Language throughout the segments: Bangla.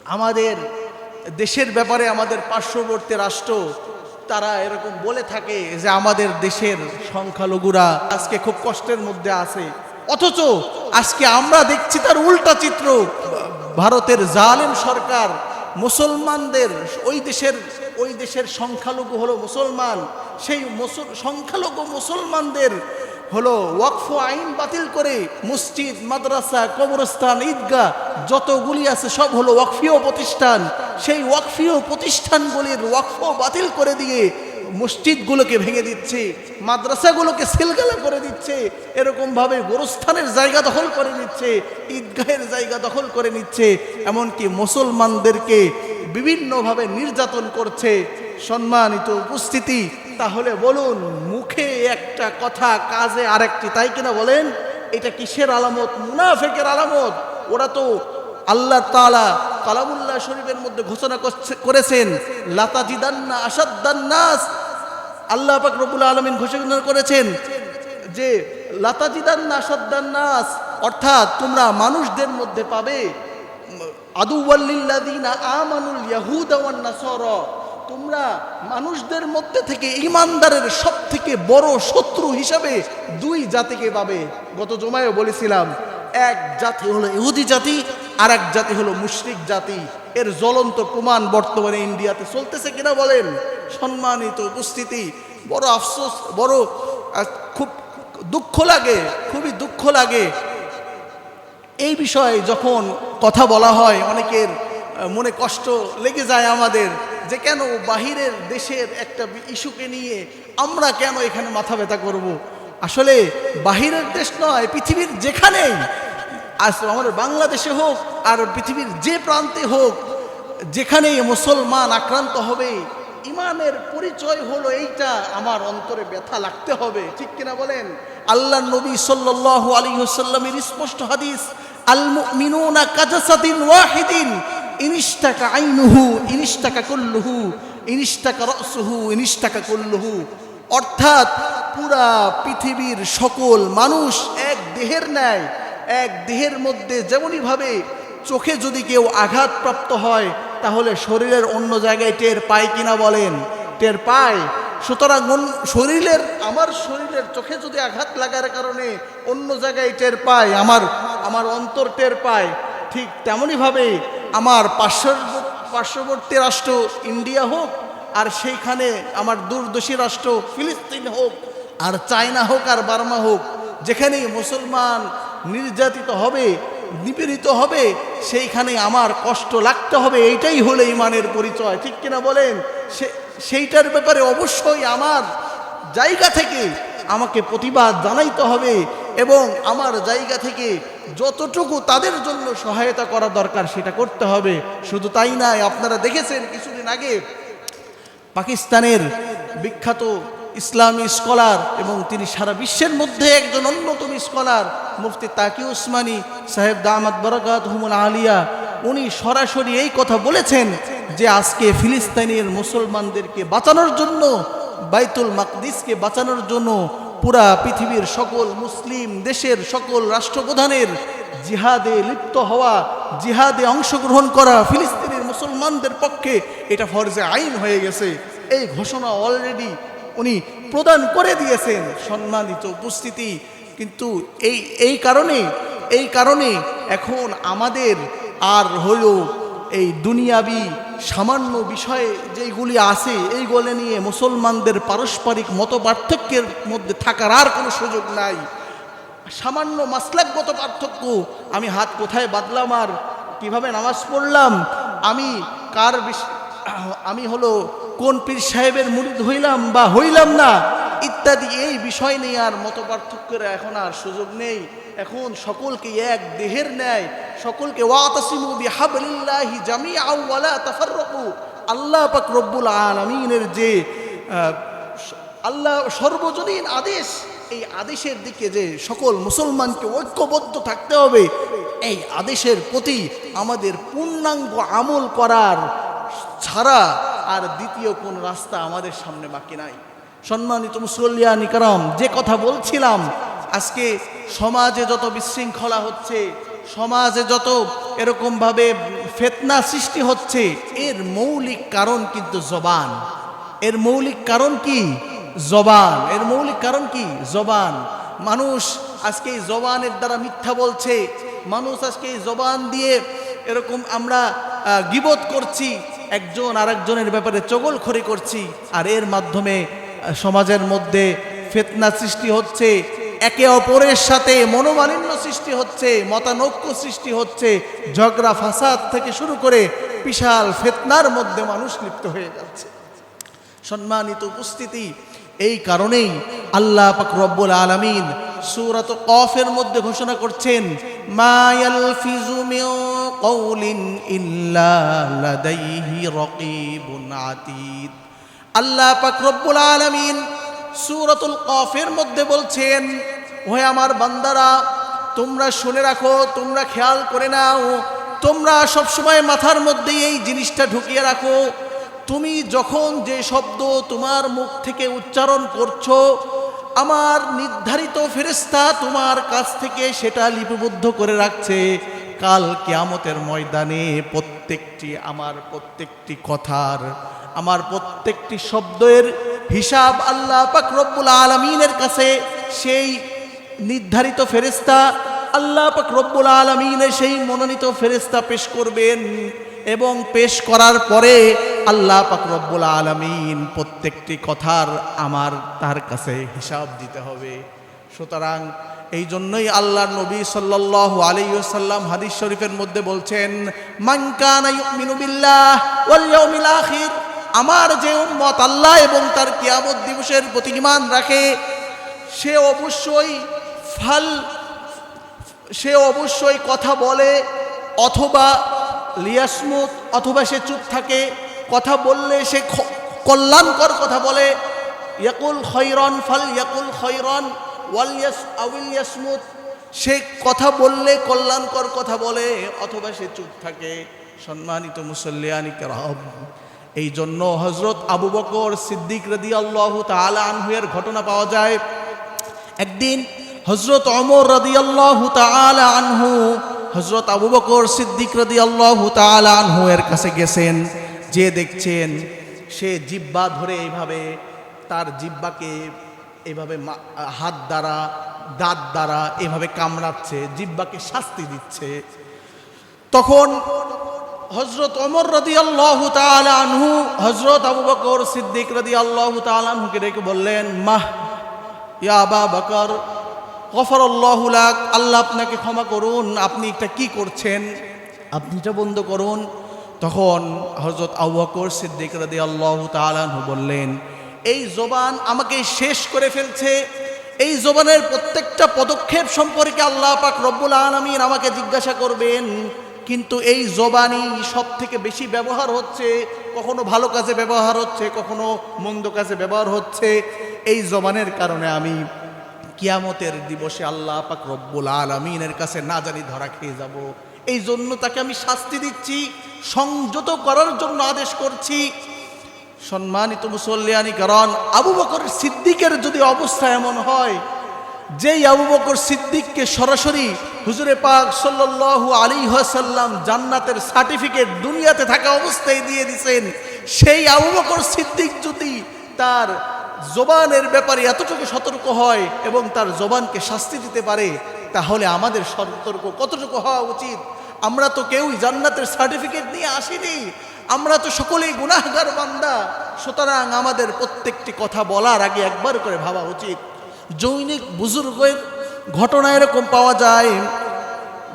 আমাদের দেশের ব্যাপারে আমাদের পার্শ্ববর্তী রাষ্ট্র তারা এরকম বলে থাকে যে আমাদের দেশের সংখ্যালঘুরা আজকে খুব কষ্টের মধ্যে আছে, অথচ আজকে আমরা দেখছি তার উল্টা চিত্র। ভারতের জালেম সরকার মুসলমানদের ওই দেশের সংখ্যালঘু হলো মুসলমান, সেই সংখ্যালঘু মুসলমানদের হলো ওয়াকফ আইন বাতিল করে মসজিদ, মাদ্রাসা, কবরস্থান, ঈদগাহ যতগুলি আছে সব হলো ওয়াকফীয় প্রতিষ্ঠান। সেই ওয়াকফীয় প্রতিষ্ঠানগুলির ওয়াকফ বাতিল করে দিয়ে মসজিদগুলোকে ভেঙে দিচ্ছে, মাদ্রাসাগুলোকে সিলগালা করে দিচ্ছে, এরকমভাবে গোরস্থানের জায়গা দখল করে নিচ্ছে, ঈদগাহের জায়গা দখল করে নিচ্ছে, এমনকি মুসলমানদেরকে বিভিন্নভাবে নির্যাতন করছে। সম্মানিত উপস্থিতি, তাহলে বলুন, মুখে একটা কথা কাজে আরেকটি, তাই কিনা বলেন? এটা কিসের আলামত? মুনাফিকের আলামত। ওরা তো আল্লাহ তাআলা কালামুল্লাহ শরীফের মধ্যে ঘোষণা করেছেন, লাতাজিদান্না আশাদ্দান নাস, আল্লাহ পাক রব্বুল আলামিন ঘোষণা করেছেন যে লাতাজিদান্না আশাদ্দান নাস, অর্থাৎ তোমরা মানুষদের মধ্যে পাবে আদুওয়াল্লিল্লাযিনা আমানুল ইয়াহুদা ওয়ান নাসারা, তোমরা মানুষদের মধ্যে থেকে ঈমানদারের সব থেকে বড় শত্রু হিসাবে দুই জাতিকে পাবে। গত জুমায় বলেছিলাম, এক জাতি হলো ইহুদি জাতি, আর এক জাতি হলো মুশরিক জাতি। এর জ্বলন্ত প্রমাণ বর্তমানে ইন্ডিয়াতে চলতেছে কিনা বলেন? সম্মানিত উপস্থিতি, বড় আফসোস, বড় খুব দুঃখ লাগে, খুবই দুঃখ লাগে এই বিষয়ে যখন কথা বলা হয়। অনেকের মনে কষ্ট লেগে যায় আমাদের, যে কেন বাহিরের দেশের একটা ইস্যুকে নিয়ে আমরা কেন এখানে মাথা ব্যথা করব। আসলে বাহিরের দেশ নয়, পৃথিবীর যেখানেই, আমাদের বাংলাদেশে হোক আর পৃথিবীর যে প্রান্তে হোক, যেখানেই মুসলমান আক্রান্ত হবে, ইমানের পরিচয় হলো এইটা, আমার অন্তরে ব্যথা লাগতে হবে, ঠিক কিনা বলেন? আল্লাহর নবী সাল্লাল্লাহু আলাইহি ওয়াসাল্লামের স্পষ্ট হাদিস, আল মুমিনুনা কাজাসাদিন ওয়াহিদিন ইনিশতাকা আইনুহু ইনিশতাকা কুল্লুহু ইনিশতাকা রাসুহু ইনিশতাকা কুল্লুহু, অর্থাৎ পুরা পৃথিবীর সকল মানুষ এক দেহের ন্যায়, এক দেহের মধ্যে যেমনইভাবে চোখে যদি কেউ আঘাতপ্রাপ্ত হয় তাহলে শরীরের অন্য জায়গায় টের পায় কিনা বলেন? টের পায়। সুতরাং আমার শরীরের চোখে যদি আঘাত লাগার কারণে অন্য জায়গায় টের পায়, আমার অন্তর টের পায়, ঠিক তেমনইভাবে আমার পার্শ্ববর্তী রাষ্ট্র ইন্ডিয়া হোক, আর সেইখানে আমার দূরদর্শী রাষ্ট্র ফিলিস্তিন হোক, আর চায়না হোক, আর বার্মা হোক, যেখানেই মুসলমান নির্যাতিত হবে, নিপীড়িত হবে, সেইখানে আমার কষ্ট লাগতে হবে। এইটাই হলো ইমানের পরিচয়, ঠিক কিনা বলেন? সেইটার ব্যাপারে অবশ্যই আমার জায়গা থেকে আমাকে প্রতিবাদ জানাইতে হবে, এবং আমার জায়গা থেকে যতটুকু তাদের জন্য সহায়তা করা দরকার সেটা করতে হবে। শুধু তাই নয়, আপনারা দেখেছেন কিছুদিন আগে পাকিস্তানের বিখ্যাত ইসলামী স্কলার, এবং তিনি সারা বিশ্বের মধ্যে একজন অন্যতম স্কলার, মুফতি তাকি উসমানী সাহেব দামাত বারাকাতুহুমুল আলিয়া, উনি সরাসরি এই কথা বলেছেন যে আজকে ফিলিস্তিনের মুসলমানদেরকে বাঁচানোর জন্য, বাইতুল মাকদিসকে বাঁচানোর জন্য পুরা পৃথিবীর সকল মুসলিম দেশের সকল রাষ্ট্রপ্রধানের জিহাদে লিপ্ত হওয়া, জিহাদে অংশগ্রহণ করা ফিলিস্তিনের মুসলমানদের পক্ষে এটা ফরজে আইন হয়ে গেছে। এই ঘোষণা অলরেডি উনি প্রদান করে দিয়েছেন। সম্মানিত উপস্থিতি, কিন্তু এই কারণে এখন আমাদের আর হলো এই দুনিয়াবি সামান্য বিষয়ে যেইগুলি আছে এইগুলো নিয়ে মুসলমানদের পারস্পরিক মতপার্থক্যের মধ্যে থাকার আর কোনো সুযোগ নাই। সামান্য মাসলাকগত পার্থক্য, আমি হাত কোথায় বাঁধলাম আর কিভাবে নামাজ পড়লাম, আমি হলো কোন পীর সাহেবের মুরিদ হইলাম বা হইলাম না, ইত্যাদি এই বিষয় নিয়ে আর মতপার্থক্যের এখন আর সুযোগ নেই। এখন সকলকে এক দেহের ন্যায়, সকলকে ওয়াতাসিমু বিহাবলিল্লাহি জামিআন ওয়া লা তাফাররাকু, আল্লাহ পাক রব্বুল আলামিনের যে আল্লাহ সর্বজনীন আদেশ, এই আদেশের দিকে যে সকল মুসলমানকে ঐক্যবদ্ধ থাকতে হবে, এই আদেশের প্রতি আমাদের পূর্ণাঙ্গ আমল করার ছাড়া আর দ্বিতীয় কোন রাস্তা আমাদের সামনে বাকি নাই। সম্মানিত মুসল্লিয়ান ইকরাম, যে কথা বলছিলাম, আজকে সমাজে যত বিশৃঙ্খলা হচ্ছে, সমাজে যত এরকমভাবে ফিতনা সৃষ্টি হচ্ছে, এর মৌলিক কারণ কিন্তু জবান। এর মৌলিক কারণ কি? জবান। এর মৌলিক কারণ কি? জবান। মানুষ আজকে এই জবানের দ্বারা মিথ্যা বলছে, মানুষ আজকে এই জবান দিয়ে এরকম আমরা গীবত করছি, একজন আরেকজনের ব্যাপারে চগলখড়ি করছি, আর এর মাধ্যমে সমাজের মধ্যে ফিতনা সৃষ্টি হচ্ছে, একে অপরের সাথে মনোমালিন্য সৃষ্টি হচ্ছে, মতানৈক্য সৃষ্টি হচ্ছে, ঝগড়া ফাসাদ থেকে শুরু করে বিশাল ফিতনার মধ্যে মানুষ লিপ্ত হয়ে যাচ্ছে। সম্মানিত উপস্থিতি, এই কারণেই আল্লাহ পাক রব্বুল আলামিন সূরাত কফের মধ্যে ঘোষণা করছেন, মা ইয়ালফিজু মিন কওলিন ইল্লা লাদাইহি রাকীবুন আতীদ। আল্লাহ পাক রব্বুল আলামিন সূরাতুল কফের মধ্যে বলছেন, হে আমার বান্দারা, তোমরা শুনে রাখো, তোমরা খেয়াল করে নাও, তোমরা সবসময় মাথার মধ্যে এই জিনিসটা ঢুকিয়ে রাখো, তুমি যখন যে শব্দ তোমার মুখ থেকে উচ্চারণ করছো, আমার নির্ধারিত ফেরেশতা তোমার কাছ থেকে সেটা লিপিবদ্ধ করে রাখছে। কাল কিয়ামতের ময়দানে আমার প্রত্যেকটি কথার, আমার প্রত্যেকটি শব্দের হিসাব আল্লাহ পাক রব্বুল আলামিনের কাছে সেই নির্ধারিত ফেরেশতা, আল্লাহ পাক রব্বুল আলামিনের সেই মনোনীত ফেরেশতা পেশ করবেন, এবং পেশ করার পরে আল্লাহ পাক রব্বুল আলামিন প্রত্যেকটি কথার তার কাছে হিসাব দিতে হবে। সুতরাং এই জন্যই আল্লাহর নবী সাল্লাল্লাহু আলাইহি ওয়াসাল্লাম হাদিস শরীফের মধ্যে বলছেন, মান কানা ইউমিনু বিল্লাহ ওয়াল ইয়াউমিল আখির, আমার যে উম্মত আল্লাহ এবং তার কিয়ামত দিবসের প্রতি ঈমান রাখে, সে অবশ্যই কথা বলে, অথবা লিয়াসমুত, অথবা সে চুপ থাকে। কথা বললে সে কল্যাণকর কথা বলে, ইয়াকুল খৈরন ফাল ইয়াকুল খৈরন ওয়াল ইয়াসমুত, সে কথা বললে কল্যাণকর কথা বলে, অথবা সে চুপ থাকে। সম্মানিত মুসল্লিয়ানি কিরাম, এই জন্য হযরত আবু বকর সিদ্দিক রাদিয়াল্লাহু তাআলা আনহু এর ঘটনা পাওয়া যায়। একদিন হযরত ওমর রাদিয়াল্লাহু তাআলা আনহু হযরত আবু বকর সিদ্দিক রাদিয়াল্লাহু তাআলা আনহু এর কাছে গেছেন, যে দেখছেন সে জিহ্বা ধরে এইভাবে তার জিহ্বাকে এইভাবে হাত দ্বারা, দাঁত দ্বারা এইভাবে কামড়াচ্ছে, জিহ্বাকে শাস্তি দিচ্ছে। তখন হযরত ওমর রাদিয়াল্লাহু তাআলা আনহু হযরত আবু বকর সিদ্দিক রাদিয়াল্লাহু তাআলা আনহুকে ডেকে বললেন, মাহ ইয়া আবা বকর, গফরাল্লাহু লাক, আল্লাহ আপনাকে ক্ষমা করুন, আপনি এটা কি করছেন, আপনি এটা বন্ধ করুন। তখন হযরত আবু বকর সিদ্দিক রাদিয়াল্লাহু তাআলা আনহু বললেন, এই জবান আমাকে শেষ করে ফেলছে, এই জবানের প্রত্যেকটা পদক্ষেপ সম্পর্কে আল্লাহ পাক রব্বুল আলামিন আমাকে জিজ্ঞাসা করবেন, কিন্তু এই জবানই সব থেকে বেশি ব্যবহার হচ্ছে, কখনো ভালো কাজে ব্যবহার হচ্ছে, কখনো মন্দ কাজে ব্যবহার হচ্ছে। এই জবানের কারণে আমি কিয়ামতের দিবসে আল্লাহ পাক রব্বুল আলামিনের কাছে না জানি ধরা খেয়ে যাব। এই জন্য তাকে আমি শাস্তি দিচ্ছি, সংযত করার জন্য আদেশ করছি। সম্মানিত মুসল্লিয়ানি কারণ, আবু বকর সিদ্দিকের যদি অবস্থা এমন হয়, যেই আবু বকর সিদ্দিককে সরাসরি হুজুরে পাক সাল্লাল্লাহু আলাইহি ওয়াসাল্লাম জান্নাতের সার্টিফিকেট দুনিয়াতে থাকা অবস্থায় দিয়ে দিয়েছেন, সেই আবু বকর সিদ্দিক যদি তার জবানের ব্যাপারে এতটুকু সতর্ক হয় এবং তার জবানকে শাস্তি দিতে পারে, তাহলে আমাদের সতর্ক কতটুকু হওয়া উচিত। আমরা তো কেউই জান্নাতের সার্টিফিকেট নিয়ে আসিনি, আমরা তো সকলেই গুনাহগার বান্দা। সুতরাং আমাদের প্রত্যেকটি কথা বলার আগে একবার করে ভাবা উচিত। জৈনিক বুজুর্গের ঘটনা এরকম পাওয়া যায়,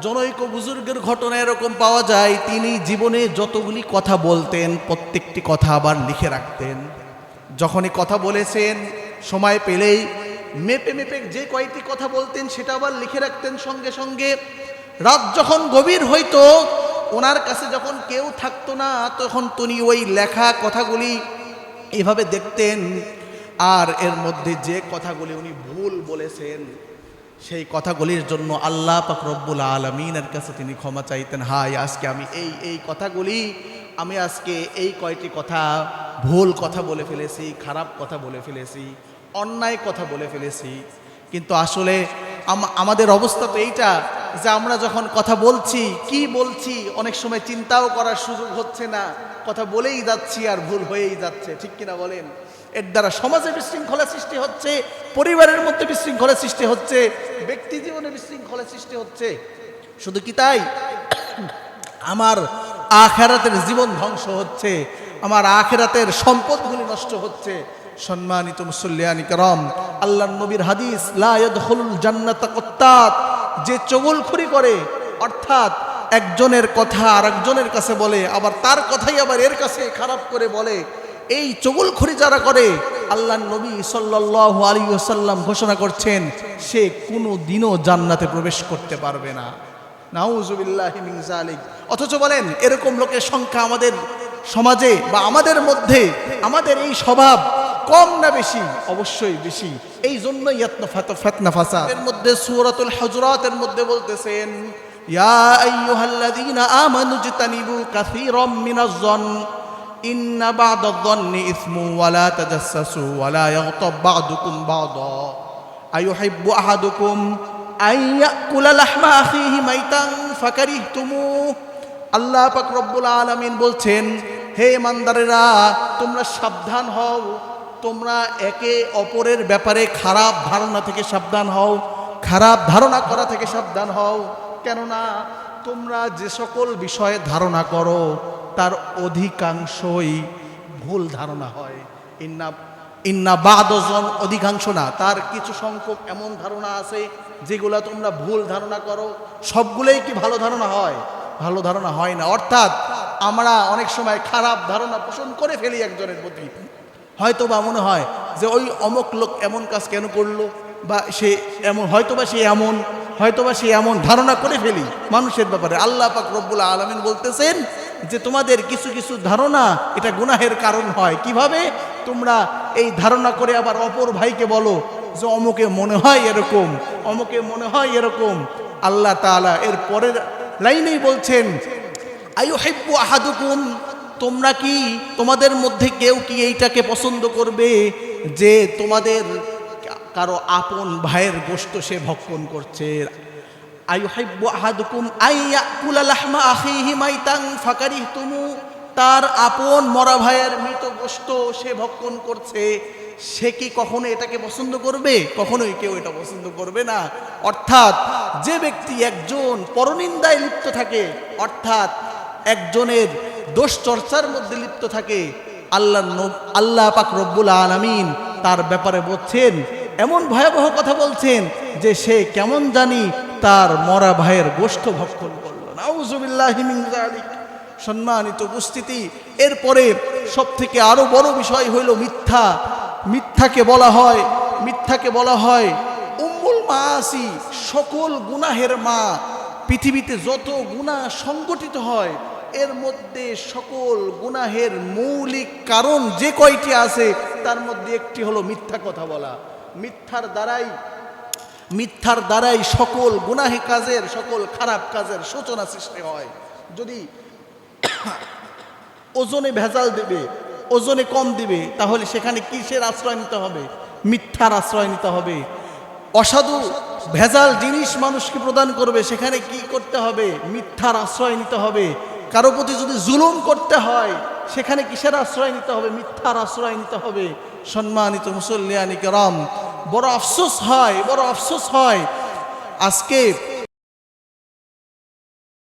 জনৈক বুজুর্গের ঘটনা এরকম পাওয়া যায়, তিনি জীবনে যতগুলি কথা বলতেন প্রত্যেকটি কথা আবার লিখে রাখতেন। যখনই কথা বলেছেন, সময় পেলেই মেপে মেপে যে কয়টি কথা বলতেন সেটা আবার লিখে রাখতেন সঙ্গে সঙ্গে। রাত যখন গভীর হইতো, ওনার কাছে যখন কেউ থাকতো না, তখন তিনি ওই লেখা কথাগুলি এভাবে দেখতেন, আর এর মধ্যে যে কথাগুলি উনি ভুল বলেছেন সেই কথাগুলির জন্য আল্লাহ পাক রব্বুল আলামিনের কাছে তিনি ক্ষমা চাইতেন। হায়, আজকে আমি এই কথাগুলি, আমি আজকে এই কয়টি কথা ভুল কথা বলে ফেলেছি, খারাপ কথা বলে ফেলেছি, অন্যায় কথা বলে ফেলেছি। কিন্তু আসলে আমাদের অবস্থা তো এইটা, যে আমরা যখন কথা বলছি কি বলছি অনেক সময় চিন্তাও করার সুযোগ হচ্ছে না, কথা বলেই যাচ্ছি আর ভুল হয়েই যাচ্ছে, ঠিক কিনা বলেন? এর দ্বারা সমাজে বিশৃঙ্খলা সৃষ্টি হচ্ছে, পরিবারের মধ্যে বিশৃঙ্খলা সৃষ্টি হচ্ছে, ব্যক্তি জীবনে বিশৃঙ্খলা সৃষ্টি হচ্ছে। শুধু কি তাই, আমার আখিরাতের জীবন ধ্বংস হচ্ছে, আমার আখিরাতের সম্পদগুলি নষ্ট হচ্ছে। সম্মানিত মুসল্লিয়ানি কেরাম, আল্লাহর নবীর হাদিস, লা ইয়াদখুলুল জান্নাতা কাত্তাত, যে চগলখুরি করে, অর্থাৎ একজনের কথা আরেকজনের কাছে বলে, আবার তার কথাই আবার এর কাছে খারাপ করে বলে, এই চগলখুরি যারা করে, আল্লাহর নবী সাল্লাল্লাহু আলাইহি ওয়াসাল্লাম ঘোষণা করছেন সে কোনো দিনও জান্নাতে প্রবেশ করতে পারবে না। নাউযুবিল্লাহি মিন যালিক। অথচ বলেন এরকম লোকের সংখ্যা আমাদের সমাজে বা আমাদের মধ্যে, আমাদের এই স্বভাব কম না বেশি? অবশ্যই বেশি। এই জন্যই ফিতনা ফাসাদ। এর মধ্যে সূরাতুল হুজুরাতের মধ্যে বলতেছেন, ইয়া আইয়ুহাল্লাযীনা আমানু ইজতানিবু কাসীরাম মিনাজ-যন ইন্না বা'দায-যন্নি ইসমু ওয়া লা তাজাসসাসু ওয়া লা ইয়াগতাব বা'দুকুম বা'দা আইয়ুহিব্বু আহাদুকুম আইয়াকুলা লাহমা আখিহি মাইতান ফাকারিহতুমুহ। আল্লাহ পাক রব্বুল আলামিন বলছেন, হে ইমানদারেরা, তোমরা সাবধান হও, তোমরা একে অপরের ব্যাপারে খারাপ ধারণা থেকে সাবধান হও, খারাপ ধারণা করা থেকে সাবধান হও। কেননা তোমরা যে সকল বিষয়ে ধারণা করো তার অধিকাংশই ভুল ধারণা হয়। ইন্না বা'দায-যন, অধিকাংশ না, তার কিছু সংখ্যক এমন ধারণা আছে যেগুলা তোমরা ভুল ধারণা করো। সবগুলোই কি ভালো ধারণা হয়? ভালো ধারণা হয় না। অর্থাৎ আমরা অনেক সময় খারাপ ধারণা পোষণ করে ফেলি একজনের প্রতি। হয়তো বা মনে হয় যে ওই অমুক লোক এমন কাজ কেন করলো, বা সে এমন, হয়তোবা সে এমন, হয়তোবা সে এমন ধারণা করে ফেলি মানুষের ব্যাপারে। আল্লাহ পাক রব্বুল আলামিন বলতেছেন যে তোমাদের কিছু কিছু ধারণা এটা গুনাহের কারণ হয়। কিভাবে? তোমরা এই ধারণা করে আবার অপর ভাইকে বলো যে অমুকে মনে হয় এরকম, অমুকে মনে হয় এরকম। আল্লাহ তাআলা এর পরের লাইনেই বলছেন, আইয়ুহিব্বু আহাদুকুম, তোমরা কি, তোমাদের মধ্যে কেউ কি এইটাকে পছন্দ করবে যে তোমাদের কারো আপন ভাইয়ের গোশত সে ভক্ষণ করছে? আইয়ুহিব্বু আহাদুকুম আইয়াকুলা লাহমা আখিহি মাইতান ফাকারিহতুমু, তার আপন মরা ভাইয়ের মৃত গোশত সে ভক্ষণ করছে, সে কি কখনো এটাকে পছন্দ করবে? কখনোই কেউ এটা পছন্দ করবে না। অর্থাৎ যে ব্যক্তি একজন পরনিন্দায় লিপ্ত থাকে, অর্থাৎ একজনের দোষ চর্চার মধ্যে লিপ্ত থাকে, আল্লাহ পাক রব্বুল আলামিন তার ব্যাপারে বলছেন, এমন ভয়াবহ কথা বলছেন যে সে কেমন জানি তার মরা ভাইয়ের গোশত ভক্ষণ করলো। নাউযুবিল্লাহি মিন যালিক। সম্মানিত উপস্থিতি, এরপরে সব থেকে আরো বড় বিষয় হইল মিথ্যা। মিথ্যাকে বলা হয় উম্মুল মাআসি, সকল গুনাহের মা। পৃথিবীতে যত গুনাহ সংগঠিত হয় এর মধ্যে সকল গুনাহের মৌলিক কারণ যে কয়টি আছে তার মধ্যে একটি হলো মিথ্যা কথা বলা। মিথ্যার দ্বারাই সকল গুনাহে কাজের, সকল খারাপ কাজের সূচনা সৃষ্টি হয়। যদি ওজনে ভেজাল দেবে, ওজনে কম দিবে, তাহলে সেখানে কিসের আশ্রয় নিতে হবে? মিথ্যার আশ্রয় নিতে হবে। অসাধু ভেজাল জিনিস মানুষকে প্রদান করবে, সেখানে কি করতে হবে? মিথ্যার আশ্রয় নিতে হবে। কারো প্রতি যদি জুলুম করতে হয় সেখানে কিসের আশ্রয় নিতে হবে? মিথ্যার আশ্রয় নিতে হবে। সম্মানিত মুসল্লিয়ানি কেরাম, বড় আফসোস হয় আজকে